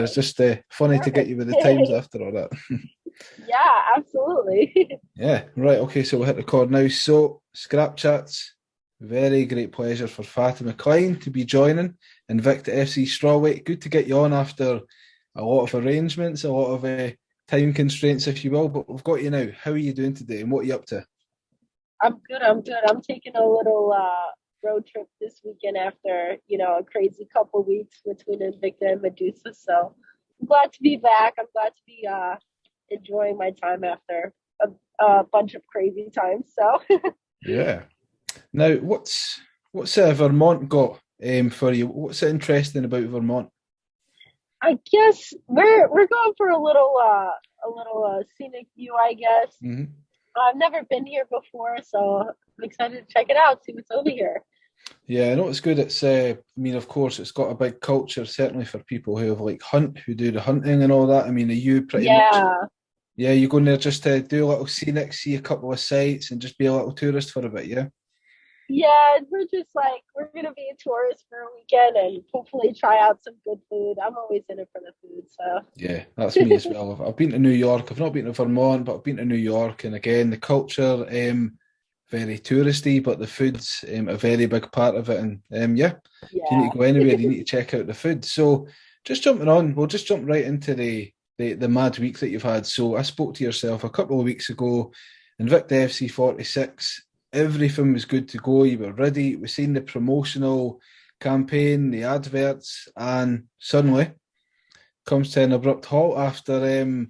It's just funny to get you with the times after all that. Yeah, absolutely. Yeah, right. Okay, so we'll hit record now. So, Scrap Chats, very great pleasure for Fatima Kline to be joining Invicta FC Strawweight. Good to get you on after a lot of arrangements, a lot of time constraints, if you will. But we've got you now. How are you doing today, and what are you up to? I'm good. I'm good. I'm taking a little road trip this weekend after, a crazy couple weeks between Invicta and Medusa. So I'm glad to be back. I'm glad to be enjoying my time after a bunch of crazy times. So Yeah. Now, what's Vermont got for you? What's interesting about Vermont? I guess we're going for a little scenic view, I guess. Hmm. I've never been here before, so I'm excited to check it out, see what's over here. Yeah, I know it's good. It's, I mean, of course, it's got a big culture, certainly for people who have like hunt, who do the hunting and all that. I mean, are you pretty much, Yeah, yeah, you going there just to do a little scenic, see a couple of sights and just be a little tourist for a bit, yeah? yeah, we're just like we're gonna be a tourist for a weekend and hopefully try out some good food. I'm always in it for the food, Yeah, that's me as well. I've been to New York. I've not been to Vermont, but I've been to New York. And again, the culture, very touristy, but the food's a very big part of it. And yeah, if you need yeah. to go anywhere, you need to check out the food. So just jumping on, we'll just jump right into the mad week that you've had. So I spoke to yourself a couple of weeks ago, Invicta FC 46. Everything was good to go. You were ready. We seen the promotional campaign, the adverts, and suddenly comes to an abrupt halt after a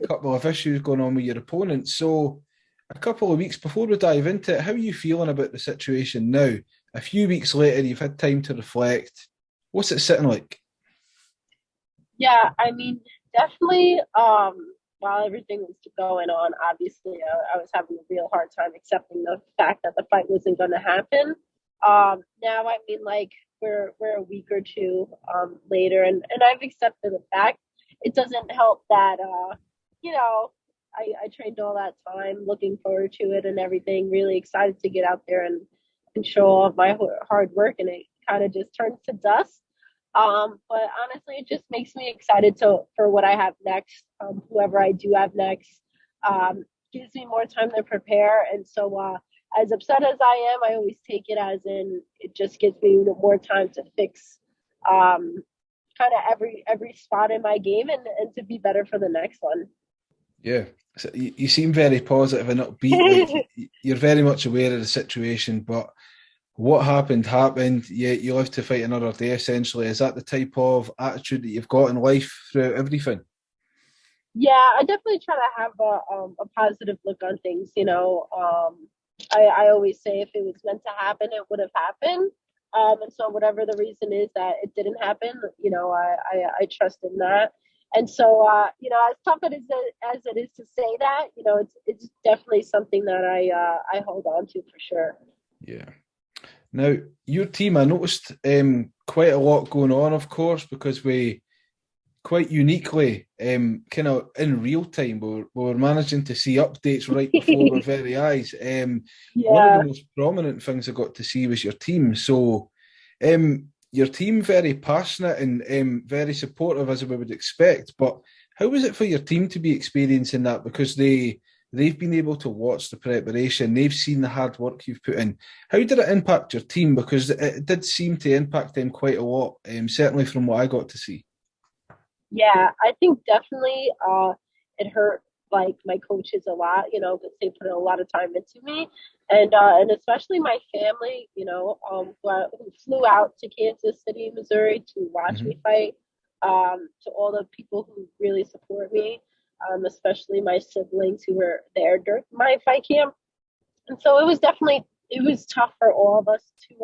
couple of issues going on with your opponent. So, a couple of weeks before we dive into it, how are you feeling about the situation now? A few weeks later, you've had time to reflect. What's it sitting like? Yeah, I mean, definitely. While everything was going on, obviously, I was having a real hard time accepting the fact that the fight wasn't going to happen. Now, I mean, like we're a week or two later, and I've accepted the fact. It doesn't help that you know, I trained all that time, looking forward to it and everything. Really excited to get out there and show off my hard work, and it kind of just turns to dust. But honestly, it just makes me excited to for what I have next. Whoever I do have next, gives me more time to prepare. And so, as upset as I am, I always take it as in it just gives me more time to fix, kind of every spot in my game and to be better for the next one. Yeah. So you seem very positive and upbeat. Like you're very much aware of the situation, but what happened happened. You live to fight another day, essentially. Is that the type of attitude that you've got in life throughout everything? Yeah, I definitely try to have a positive look on things. I always say if it was meant to happen, it would have happened. And so whatever the reason is that it didn't happen, I trust in that. And so, as tough as it is to say that, it's definitely something that I hold on to for sure. Yeah. Now, your team, I noticed quite a lot going on, of course, because we quite uniquely, kind of in real time, we were managing to see updates right before our very eyes. One of the Yeah. most prominent things I got to see was your team. So, your team very passionate and very supportive as we would expect. But how was it for your team to be experiencing that? Because they've been able to watch the preparation, they've seen the hard work you've put in. How did it impact your team? Because it did seem to impact them quite a lot, certainly from what I got to see. Yeah, I think definitely it hurt like my coaches a lot, because they put a lot of time into me, and especially my family, who flew out to Kansas City, Missouri to watch me Hmm. fight. To all the people who really support me, especially my siblings who were there during my fight camp. And so it was tough for all of us to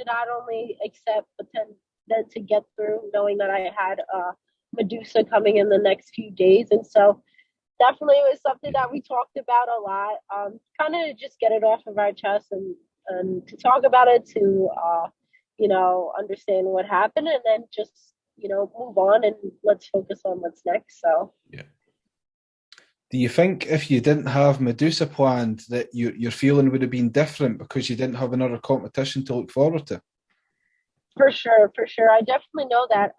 not only accept but then to get through knowing that I had Medusa coming in the next few days. And so definitely it was something that we talked about a lot. Kind of just get it off of our chest and to talk about it, to understand what happened, and then just move on and let's focus on what's next. So Yeah. Do you think if you didn't have Medusa planned that your feeling would have been different because you didn't have another competition to look forward to? For sure, for sure. I definitely know that.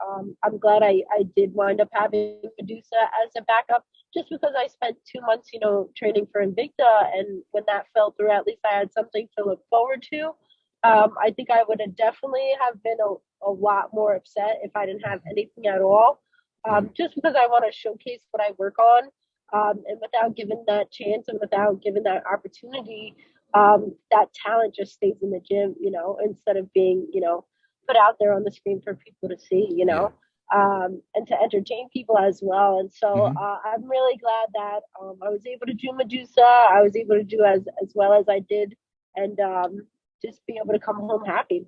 I'm glad I did wind up having Medusa as a backup, just because I spent 2 months, training for Invicta, and when that fell through, at least I had something to look forward to. I think I would have definitely have been a lot more upset if I didn't have anything at all. Yeah, Just because I want to showcase what I work on, and without giving that chance and without giving that opportunity, that talent just stays in the gym, instead of being, put out there on the screen for people to see, yeah. and to entertain people as well. And so Hmm. I'm really glad that I was able to do Medusa. I was able to do as well as I did, and just be able to come home happy.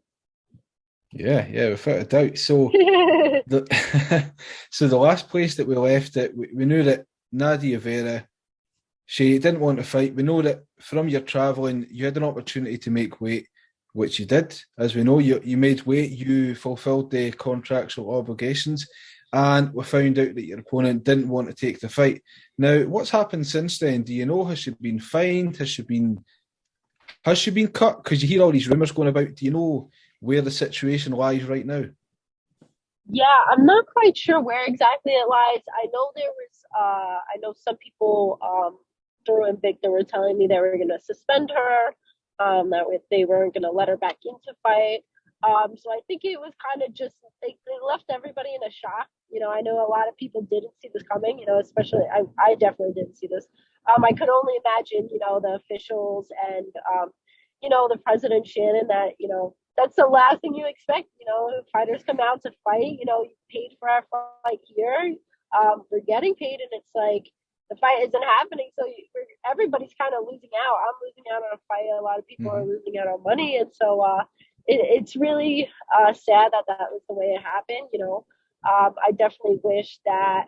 Yeah, yeah, without a doubt. So the so the last place that we left it, we knew that Nadia Vera, she didn't want to fight. We know that from your traveling, you had an opportunity to make weight, which you did. As we know, you made weight, you fulfilled the contractual obligations, and we found out that your opponent didn't want to take the fight. Now, what's happened since then? Do you know? Has she been fined? Has she been cut? Because you hear all these rumours going about. Do you know where the situation lies right now? Yeah, I'm not quite sure where exactly it lies. I know I know some people through Invicta were telling me they were going to suspend her, they weren't going to let her back into fight. So I think it was kind of just, they left everybody in a shock. I know a lot of people didn't see this coming, especially I definitely didn't see this. I could only imagine, the officials and, the president Shannon that, that's the last thing you expect. Fighters come out to fight. You paid for our fight here. We're getting paid, and it's like the fight isn't happening. So everybody's kind of losing out. I'm losing out on a fight. A lot of people are Mm-hmm. losing out on money, and so it's really sad that that was the way it happened. I definitely wish that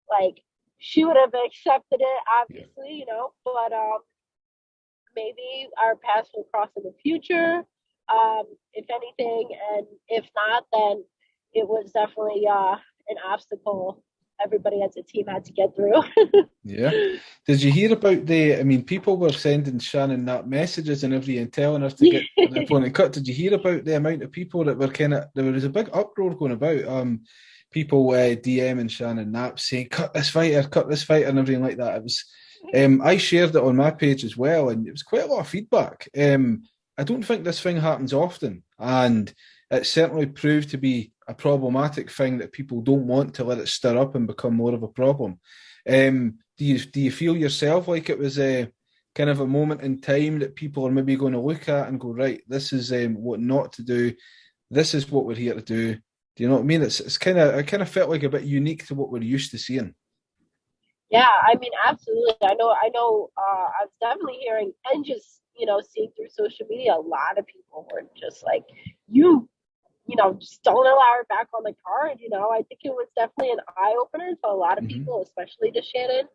like she would have accepted it, Yeah. obviously, but maybe our paths will cross in the future, if anything. And if not, then it was definitely an obstacle everybody as a team had to get through. Yeah. Did you hear about I mean, people were sending Shannon that messages and everything, telling her to get the opponent cut. Did you hear about the amount of people that were there was a big uproar going about, people DMing Shannon Knapp saying, cut this fighter, and everything like that. It was, I shared it on my page as well, and it was quite a lot of feedback. I don't think this thing happens often, and it certainly proved to be a problematic thing that people don't want to let it stir up and become more of a problem. Do you feel yourself like it was a kind of a moment in time that people are maybe going to look at and go, right, this is what not to do. This is what we're here to do. Do you know what I mean? It's kind of, I kind of felt like a bit unique to what we're used to seeing. Yeah, I mean, absolutely. I know. I was definitely hearing and just seeing through social media, a lot of people were just like, you just don't allow her back on the card. I think it was definitely an eye opener to a lot of Hmm. people, especially to Shannon.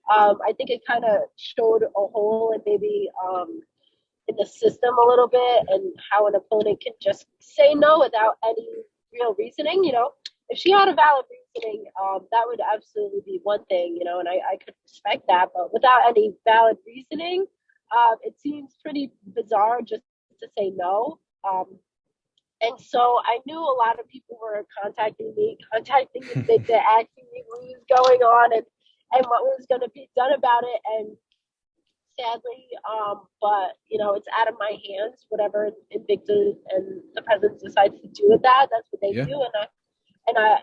I think it kind of showed a hole in maybe in the system a little bit, and how an opponent can just say no without any real reasoning. If she had a valid reasoning, that would absolutely be one thing, and I could respect that. But without any valid reasoning, it seems pretty bizarre just to say no. And so I knew a lot of people were contacting Invicta, asking me what was going on, and what was going to be done about it. And sadly, but it's out of my hands. Whatever Invicta and the president decides to do with that, that's what they Yeah, do, and I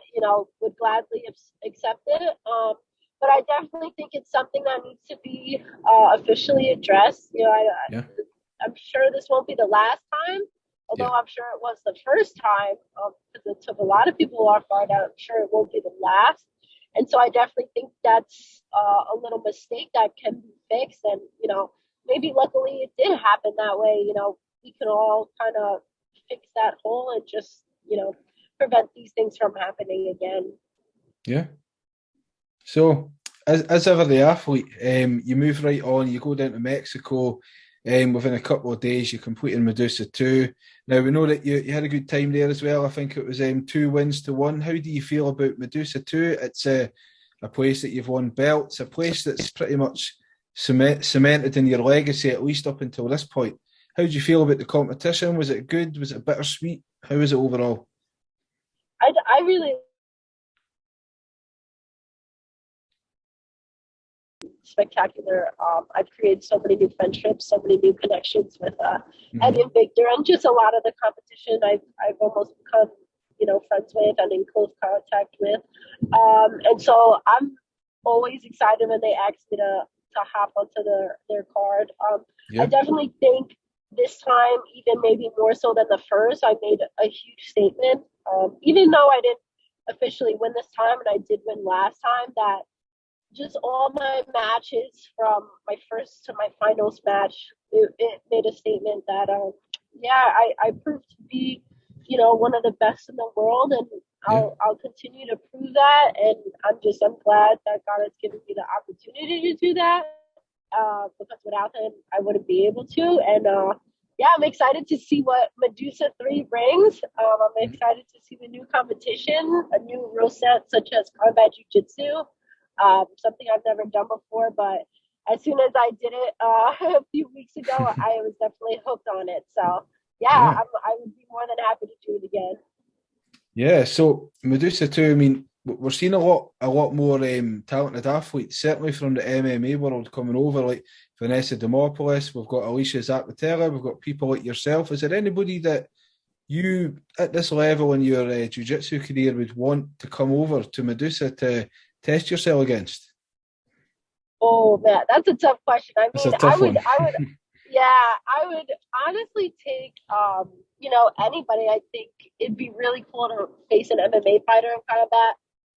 would gladly accept it. But I definitely think it's something that needs to be officially addressed. yeah, I'm sure this won't be the last time, yeah, although I'm sure it was the first time, because it took a lot of people off guard. I'm sure it won't be the last. And so I definitely think that's a little mistake that can be fixed. And, maybe luckily it did happen that way. We can all kind of fix that hole and just, prevent these things from happening again. yeah. So, as ever, the athlete, you move right on. You go down to Mexico. Within a couple of days, you complete in Medusa 2. Now, we know that you had a good time there as well. I think it was 2 wins to 1. How do you feel about Medusa 2? It's a place that you've won belts, a place that's pretty much cemented in your legacy, at least up until this point. How did you feel about the competition? Was it good? Was it bittersweet? How is it overall? I really spectacular. I've created so many new friendships, so many new connections with Hmm. Eddie and Victor, and just a lot of the competition I've almost become, friends with and in close contact with. And so I'm always excited when they ask me to hop onto their card. I Yeah, definitely think this time, even maybe more so than the first, I made a huge statement. Even though I didn't officially win this time, and I did win last time, that just all my matches from my first to my finals match, it made a statement that, yeah, I proved to be, one of the best in the world, and yeah, I'll continue to prove that. And I'm glad that God has given me the opportunity to do that. Because without him, I wouldn't be able to. And yeah, I'm excited to see what Medusa 3 brings. I'm mhm, excited to see the new competition, a new rule set such as combat jiu-jitsu, something I've never done before. But as soon as I did it a few weeks ago, I was definitely hooked on it. So yeah, yeah. I would be more than happy to do it again. Yeah, so Medusa too. I mean, we're seeing a lot more talented athletes, certainly from the MMA world, coming over, like Vanessa Demopoulos. We've got Alicia Zapatella. We've got people like yourself. Is there anybody that you, at this level in your jiu-jitsu career, would want to come over to Medusa to test yourself against? Oh man, that's a tough question. I That's mean, a tough one. yeah, I would honestly take, anybody. I think it'd be really cool to face an MMA fighter in combat.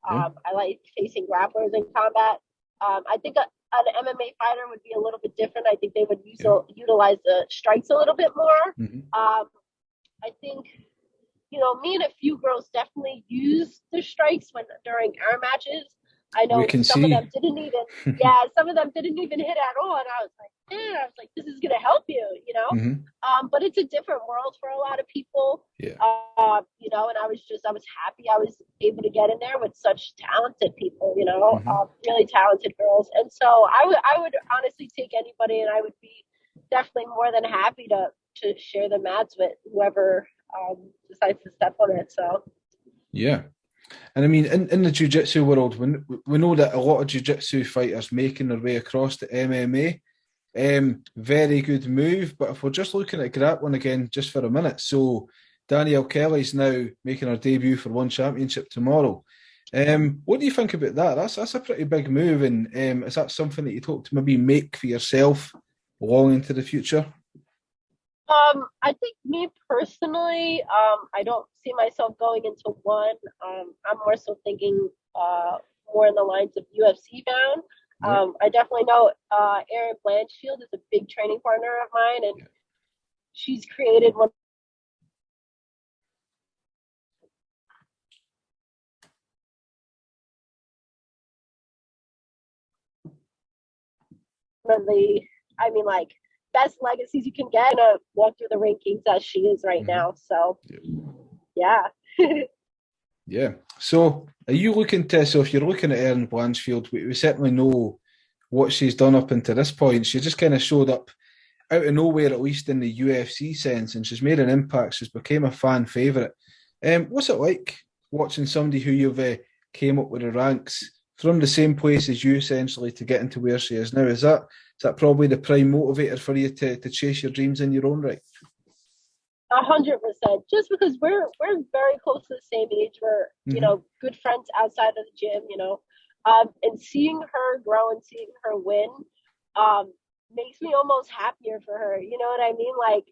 Yeah. I like facing grapplers in combat. I think an MMA fighter would be a little bit different. I think they would Yeah. utilize the strikes a little bit more. Hmm. I think, me and a few girls definitely use the strikes when during our matches. I We know can some of see. them didn't even, yeah, some of them didn't even hit at all, and I was like, man, I was like, this is gonna help you. Hmm. But it's a different world for a lot of people, Yeah. and I was happy I was able to get in there with such talented people, Hmm. really talented girls, and so I would honestly take anybody, and I would be definitely more than happy to share the mats with whoever decides to step on it. So, Yeah. And I mean, in the jiu-jitsu world, we know that a lot of jiu-jitsu fighters making their way across to MMA. Very good move. But if we're just looking at grappling again just for a minute, so Danielle Kelly's now making her debut for One Championship tomorrow. What do you think about that? That's a pretty big move, and is that something that you'd hope to maybe make for yourself long into the future? I think me personally, I don't see myself going into one. I'm more so thinking more in the lines of UFC bound. Yeah, I definitely know Erin Blanchfield is a big training partner of mine, and yeah, she's created one of the, I mean, like, best legacies you can get. To walk through the rankings as she is right hmm, now. So yeah. yeah. Yeah. So, are you looking to? So, if you're looking at Erin Blanchfield, we certainly know what she's done up until this point. She just kind of showed up out of nowhere, at least in the UFC sense, and she's made an impact. She's became a fan favourite. What's it like watching somebody who you've came up with the ranks from the same place as you, essentially, to get into where she is now? Is that probably the prime motivator for you to chase your dreams in your own right? 100%. Just because we're very close to the same age, we're Hmm. good friends outside of the gym, and seeing her grow and seeing her win, um, makes me almost happier for her. You know what I mean? Like,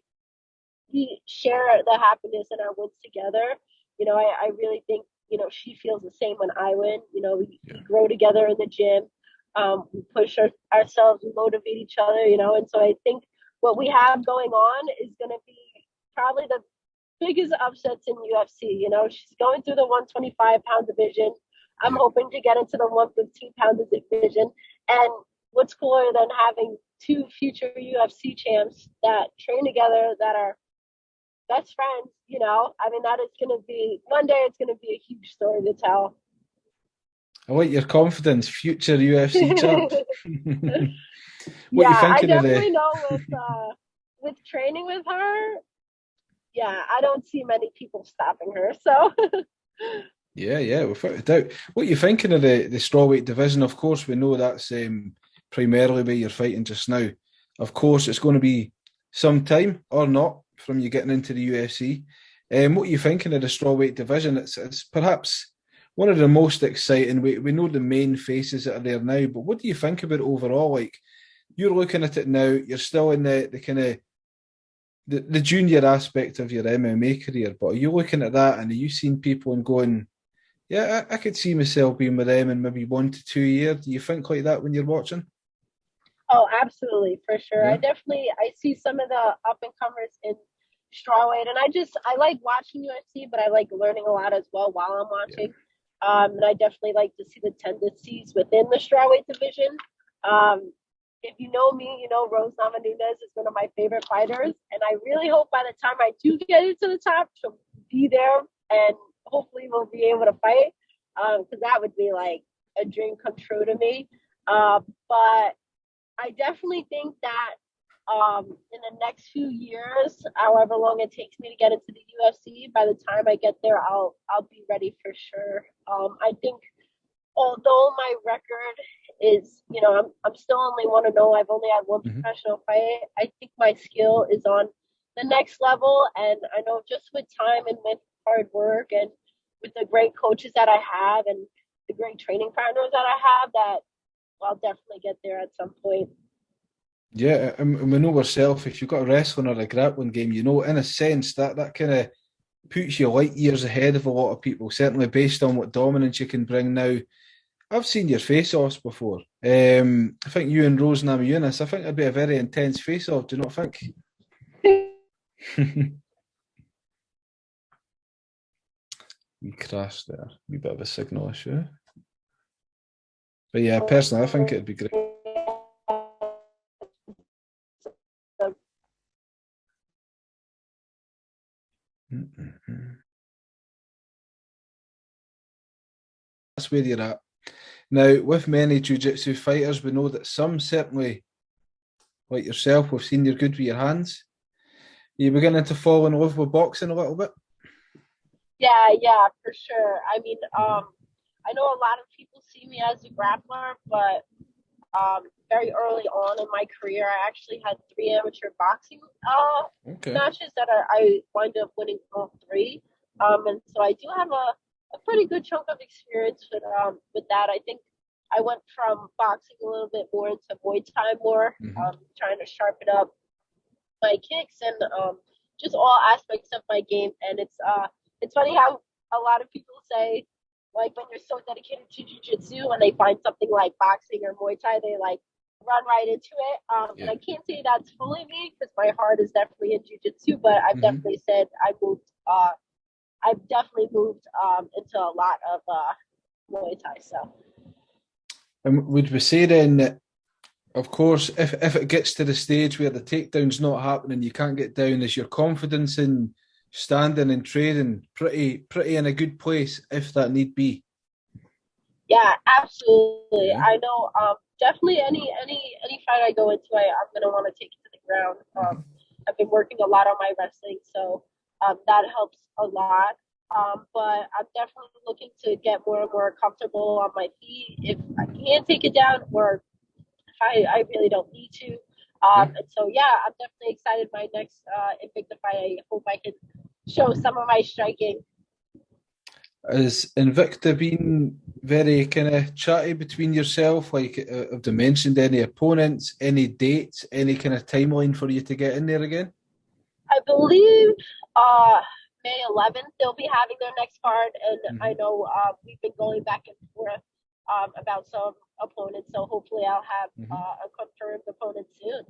we share the happiness in our wins together. I really think she feels the same when I win. We Yeah. grow together in the gym. We push ourselves, we motivate each other. And so I think what we have going on is going to be probably the biggest upsets in UFC. She's going through the 125-pound division. I'm Yeah. hoping to get into the 115-pound division. And what's cooler than having two future UFC champs that train together, that are best friends? I mean, that is going to be one day. It's going to be a huge story to tell. I like your confidence, future UFC champ. What Yeah, you I thinking of definitely the? know with training with her, yeah, I don't see many people stopping her. So Yeah, without a doubt. What are you thinking of the strawweight division? Of course, we know that's primarily where you're fighting just now. Of course, it's going to be some time or not from you getting into the UFC. What are you thinking of the strawweight division? It's perhaps one of the most exciting. We know the main faces that are there now, but what do you think about it overall? Like, you're looking at it now, you're still in the kind of the junior aspect of your MMA career, but are you looking at that and are you seeing people and going, yeah, I could see myself being with them in maybe 1 to 2 years. Do you think like that when you're watching? oh, absolutely, for sure. Yeah. I see some of the up and comers in strawweight, and I like watching UFC, but I like learning a lot as well while I'm Yeah. watching. And I definitely like to see the tendencies within the strawweight division. Um, if you know me, you know Rose Namajunas is one of my favorite fighters, and I really hope by the time I do get into the top, she'll be there, and hopefully we'll be able to fight, because that would be like a dream come true to me. But I definitely think that in the next few years, however long it takes me to get into the UFC, by the time I get there, I'll be ready for sure. I think although my record is, I'm still only 1-0. I've only had one Hmm. professional fight. I think my skill is on the next level, and I know just with time and with hard work and with the great coaches that I have and the great training partners that I have, that I'll definitely get there at some point. Yeah, and we know ourselves, if you've got a wrestling or a grappling game, in a sense, that kind of puts you light years ahead of a lot of people, certainly based on what dominance you can bring now. I've seen your face-offs before. I think you and Rose Namajunas, I think it'd be a very intense face-off, do you not think? We crashed there. Wee bit of a signal issue. But yeah, personally, I think it'd be great. That's where you're at. Now, with many jiu-jitsu fighters, we know that some certainly, like yourself, we've seen you're good with your hands. Are you beginning to fall in love with boxing a little bit? Yeah, for sure. I mean, Mhm. I know a lot of people see me as a grappler, but very early on in my career, I actually had three amateur boxing Okay. matches that I wound up winning all three. And so I do have a pretty good chunk of experience with that. I think I went from boxing a little bit more into Muay Thai more, Hmm. trying to sharpen up my kicks and just all aspects of my game. And it's funny how a lot of people say, like, when you're so dedicated to jujitsu, when they find something like boxing or Muay Thai, they like run right into it. And Yeah. I can't say that's fully me because my heart is definitely in jujitsu, but Hmm. I've definitely moved into a lot of Muay Thai. So And would we say then that, of course, if it gets to the stage where the takedown's not happening, you can't get down, is your confidence in standing and trading pretty in a good place if that need be? yeah, absolutely. Yeah. I know. Definitely any fight I go into, I'm gonna want to take it to the ground. Hmm. I've been working a lot on my wrestling, so that helps a lot. But I'm definitely looking to get more and more comfortable on my feet if I can take it down, or if I really don't need to. Yeah. And so yeah, I'm definitely excited. My next Invicta fight, I hope I can show some of my striking. Has Invicta been very kind of chatty between yourself? Like, have they mentioned any opponents, any dates, any kind of timeline for you to get in there again? I believe uh, May 11th they'll be having their next card, and I Hmm. know we've been going back and forth about some opponents. So hopefully I'll have Hmm. a confirmed opponent soon.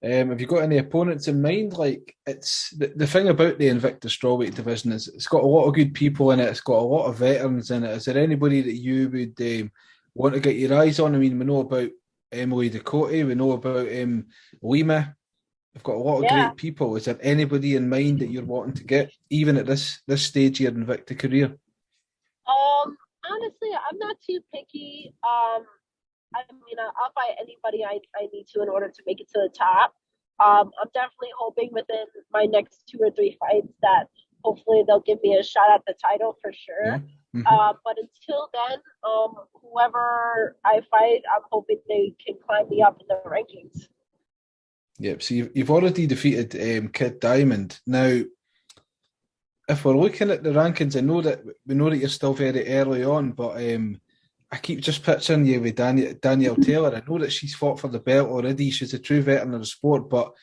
Have you got any opponents in mind? Like, it's the thing about the Invicta strawweight division is it's got a lot of good people in it. It's got a lot of veterans in it. Is there anybody that you would want to get your eyes on? I mean, we know about Emily Ducote, we know about Lima. We've got a lot of Yeah. great people. Is there anybody in mind that you're wanting to get, even at this stage of your Invicta career? Honestly, I'm not too picky. I mean, I'll fight anybody I need to in order to make it to the top. I'm definitely hoping within my next 2 or 3 fights that hopefully they'll give me a shot at the title for Yeah. sure. Hmm. But until then, whoever I fight, I'm hoping they can climb me up in the rankings. Yep. So you've already defeated Kid Diamond. Now, if we're looking at the rankings, I know that we know that you're still very early on, but I keep just picturing you with Danielle Taylor. I know that she's fought for the belt already. She's a true veteran of the sport, but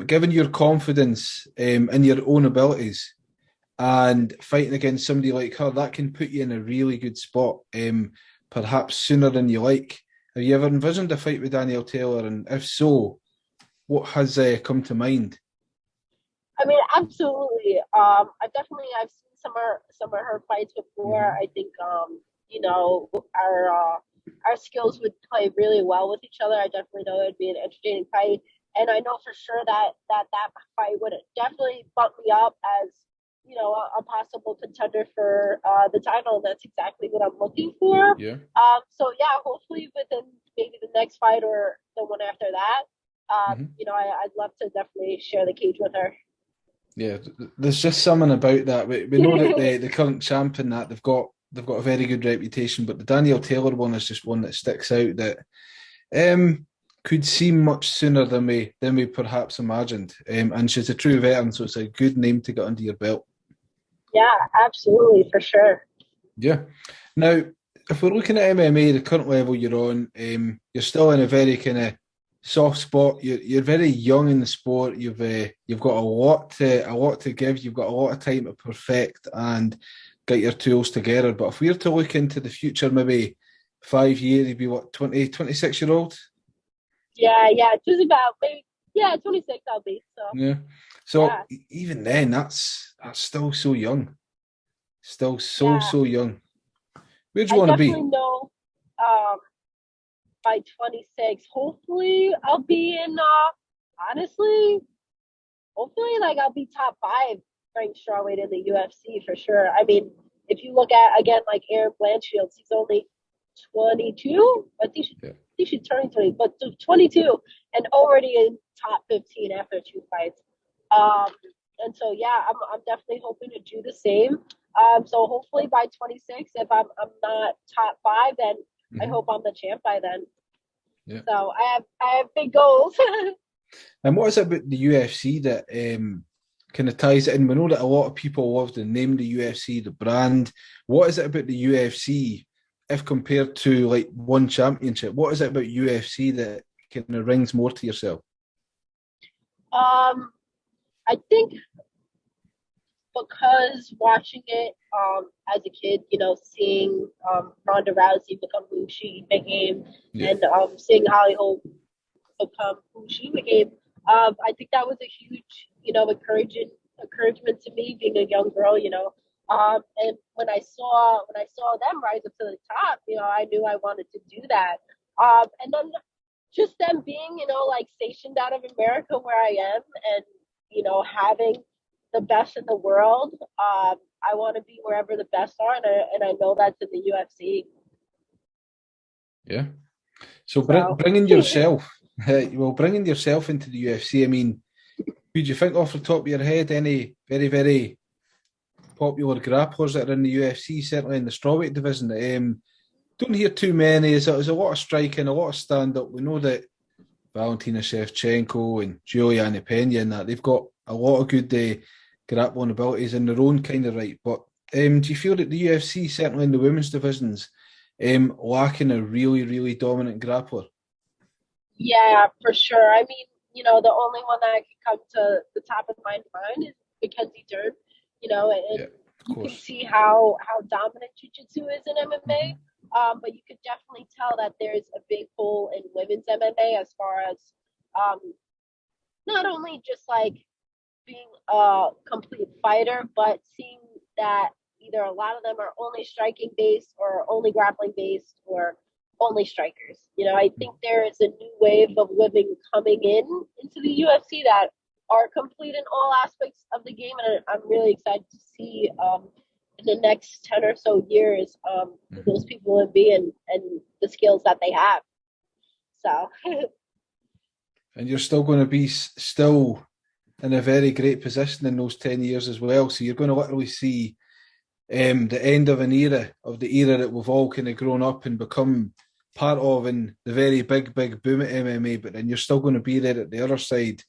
given your confidence in your own abilities and fighting against somebody like her, that can put you in a really good spot, perhaps sooner than you like. Have you ever envisioned a fight with Danielle Taylor? And if so, what has come to mind? I mean, absolutely. I've seen some of her fights before. Hmm. I think our skills would play really well with each other. I definitely know it'd be an entertaining fight, and I know for sure that fight would definitely bump me up as a possible contender for the title. And that's exactly what I'm looking for. Yeah. So yeah, hopefully within maybe the next fight or the one after that. Hmm. I'd love to definitely share the cage with her. Yeah, there's just something about that. We know that the current champion that they've got a very good reputation, but the Daniel Taylor one is just one that sticks out that um, could seem much sooner than we perhaps imagined. And she's a true veteran, so it's a good name to get under your belt. Yeah, absolutely, for sure. Yeah. Now, if we're looking at MMA, the current level you're on, you're still in a very kind of soft spot. You're very young in the sport. You've got a lot to give. You've got a lot of time to perfect and get your tools together. But if we were to look into the future, maybe 5 years, you'd be what, 20, 26 year old? Yeah, yeah, just about maybe. Yeah, 26 I'll be. So Yeah. So yeah, even then, that's still so young. Still so yeah. so young. Where do you I want to definitely be? know. Um, by 26, hopefully I'll be in. Honestly, hopefully like I'll be top five ranked strawweight in the UFC for sure. I mean, if you look at again like Aaron Blanchfield, he's only 22. Yeah. I think she's turning 20, but 22 and already in top 15 after 2 fights. Um, and so yeah, I'm definitely hoping to do the same. So hopefully by 26, if I'm not top five, then I Hmm. hope I'm the champ by then. Yeah. So I have big goals. And what is it about the UFC that kind of ties it in? We know that a lot of people love the name the UFC, the brand. What is it about the UFC, if compared to like one championship? What is it about UFC that kind of rings more to yourself? um, I think because watching it as a kid, seeing Ronda Rousey become who she became, Yeah. and seeing Holly Holm become who she became, I think that was a huge, encouragement to me being a young girl. And when I saw them rise up to the top, I knew I wanted to do that. And then just them being, like stationed out of America where I am, and having the best in the world. I want to be wherever the best are, and I know that's in the UFC. Yeah. So So bringing yourself, bringing yourself into the UFC. I mean, who do you think off the top of your head? Any very very popular grapplers that are in the UFC, certainly in the strawweight division? Don't hear too many. There's a lot of striking, a lot of stand up. We know that Valentina Shevchenko and Juliana Pena and that they've got a lot of good grappling abilities in their own kind of right. But do you feel that the UFC, certainly in the women's divisions, lacking a really, really dominant grappler? yeah, for sure. I mean, the only one that could come to the top of my mind is Mackenzie Dern. And Yeah, of you can course. see how dominant jiu-jitsu is in MMA. Hmm. But you could definitely tell that there's a big hole in women's MMA as far as um, not only just like being a complete fighter, but seeing that either a lot of them are only striking based or only grappling based or only strikers. I think there is a new wave of women coming into the UFC that are complete in all aspects of the game, and I'm really excited to see in the next 10 or so years who Hmm. those people will be and the skills that they have. So And you're still going to be still in a very great position in those 10 years as well. So you're going to literally see the end of an era, of the era that we've all kind of grown up and become part of in the very big, big boom at MMA. But then you're still going to be there at the other side,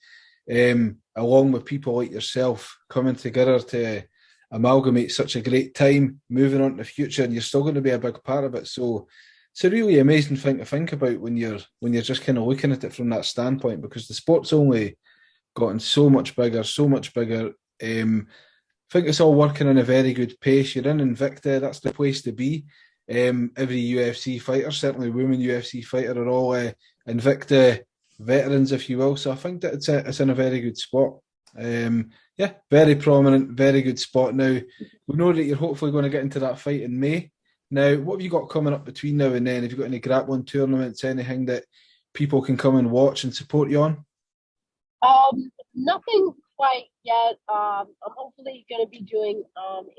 along with people like yourself coming together to amalgamate such a great time, moving on to the future, and you're still going to be a big part of it. So it's a really amazing thing to think about when you're just kind of looking at it from that standpoint, because the sport's only gotten so much bigger, so much bigger. I think it's all working in a very good pace. You're in Invicta, that's the place to be. Every UFC fighter, certainly women UFC fighter, are all Invicta veterans, if you will. So I think that it's in a very good spot. Yeah, very prominent, very good spot. Now, we know that you're hopefully going to get into that fight in May. Now, what have you got coming up between now and then? Have you got any grappling tournaments, anything that people can come and watch and support you on? Nothing quite yet. I'm hopefully going to be doing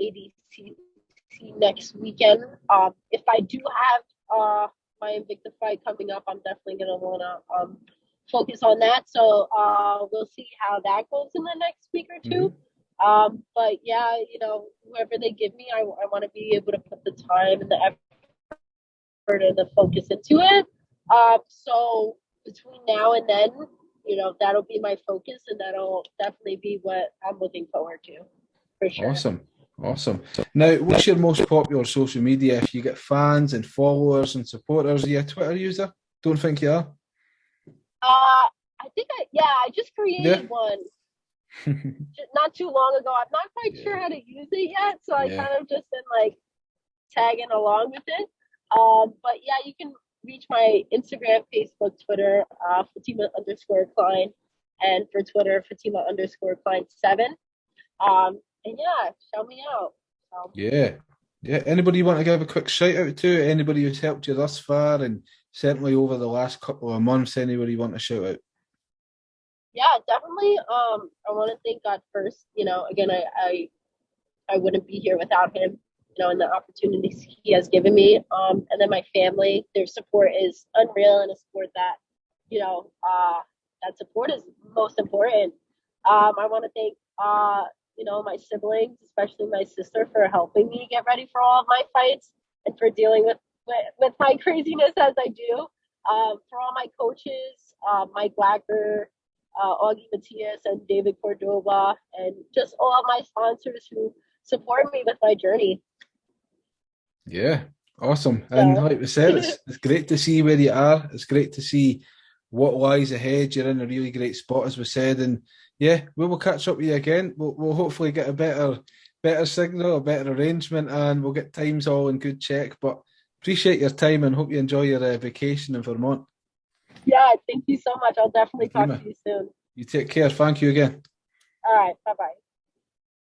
ADCC next weekend. If I do have my Invicta fight coming up, I'm definitely going to want to focus on that. So we'll see how that goes in the next week or two. But yeah, whoever they give me, I want to be able to put the time and the effort and the focus into it. So between now and then, that'll be my focus, and that'll definitely be what I'm looking forward to, for sure. Awesome. Now, what's your most popular social media? If you get fans and followers and supporters, are you a Twitter user? Don't think you are. I think I just created one not too long ago. I'm not quite sure how to use it yet, so I kind of just been like tagging along with it. But yeah, you can reach my Instagram, Facebook, Twitter, Fatima_Kline, and for Twitter, Fatima_Kline7. And yeah, shout me out. Yeah. Anybody you want to give a quick shout out to? Anybody who's helped you thus far, and certainly over the last couple of months? Anybody you want to shout out? Yeah, definitely. I want to thank God first. Again, I wouldn't be here without him. And the opportunities he has given me. And then my family, their support is unreal, and a support that, that support is most important. I want to thank, my siblings, especially my sister, for helping me get ready for all of my fights and for dealing with my craziness as I do. For all my coaches, Mike Wacker, Augie Matias, and David Cordova, and just all of my sponsors who support me with my journey. Yeah, awesome. And like we said, it's great to see where you are. It's great to see what lies ahead. You're in a really great spot, as we said. And yeah, we will catch up with you again. We'll hopefully get a better signal, a better arrangement, and we'll get times all in good check. But appreciate your time and hope you enjoy your vacation in Vermont. Yeah, thank you so much. I'll definitely talk to you soon. You take care. Thank you again. All right. Bye-bye.